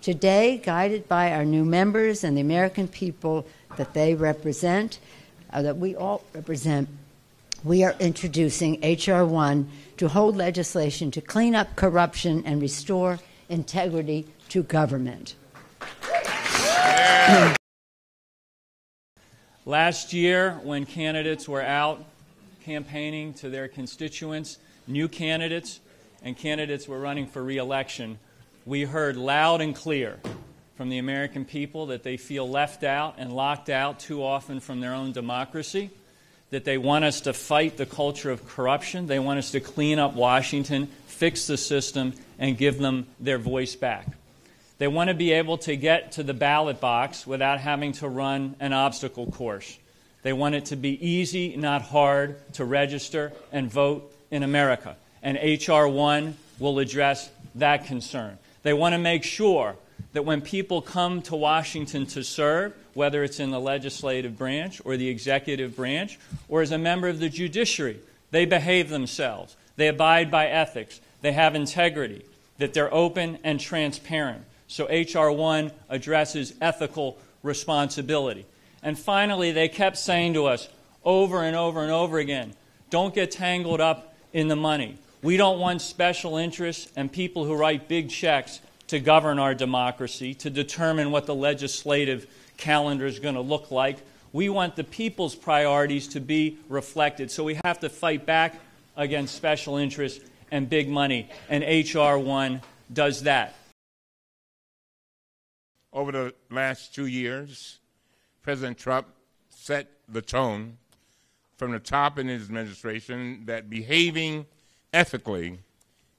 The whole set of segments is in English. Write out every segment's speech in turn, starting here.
Today, guided by our new members and the American people that they represent, that we all represent, we are introducing H.R. 1 to hold legislation to clean up corruption and restore integrity to government. Yeah. Last year, when candidates were out campaigning to their constituents, new candidates and candidates were running for re-election, we heard loud and clear from the American people that they feel left out and locked out too often from their own democracy, that they want us to fight the culture of corruption, they want us to clean up Washington, fix the system, and give them their voice back. They want to be able to get to the ballot box without having to run an obstacle course. They want it to be easy, not hard, to register and vote in America. And H.R. 1 will address that concern. They want to make sure that when people come to Washington to serve, whether it's in the legislative branch or the executive branch or as a member of the judiciary, they behave themselves, they abide by ethics, they have integrity, that they're open and transparent. So H.R. 1 addresses ethical responsibility. And finally, they kept saying to us over and over and over again, don't get tangled up in the money. We don't want special interests and people who write big checks to govern our democracy, to determine what the legislative calendar is going to look like. We want the people's priorities to be reflected. So we have to fight back against special interests and big money. And H.R. 1 does that. Over the last 2 years, President Trump set the tone from the top in his administration that behaving ethically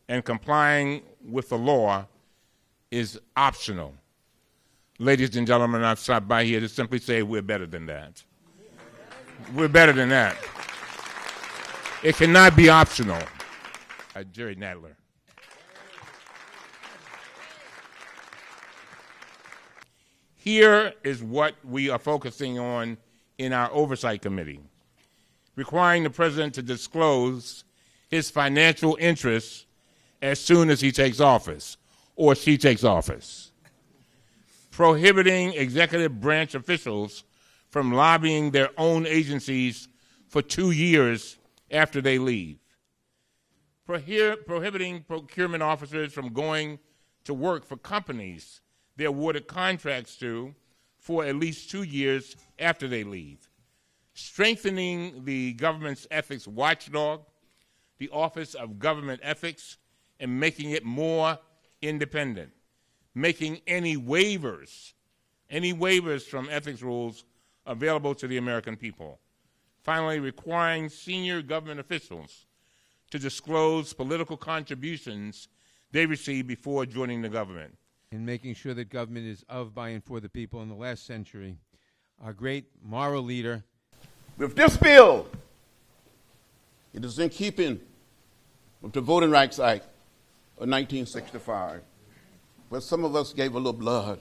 and complying with the law is optional. Ladies and gentlemen, I've stopped by here to simply say we're better than that. We're better than that. It cannot be optional. Jerry Nadler. Here is what we are focusing on in our Oversight Committee, requiring the President to disclose his financial interests as soon as he takes office, or she takes office, prohibiting executive branch officials from lobbying their own agencies for 2 years after they leave, prohibiting procurement officers from going to work for companies they awarded contracts to for at least 2 years after they leave, strengthening the government's ethics watchdog, the Office of Government Ethics, and making it more independent, making any waivers from ethics rules available to the American people. Finally, requiring senior government officials to disclose political contributions they received before joining the government. In making sure that government is of, by, and for the people in the last century, our great moral leader. With this bill, it is in keeping with the Voting Rights Act of 1965, where some of us gave a little blood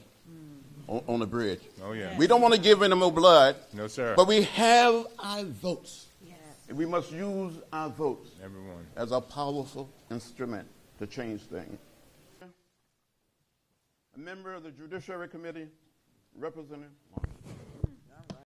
on the bridge. Oh, yeah. We don't want to give any more blood. No, sir. But we have our votes. Yes. And we must use our votes as a powerful instrument to change things. A member of the Judiciary Committee, Representative Martin.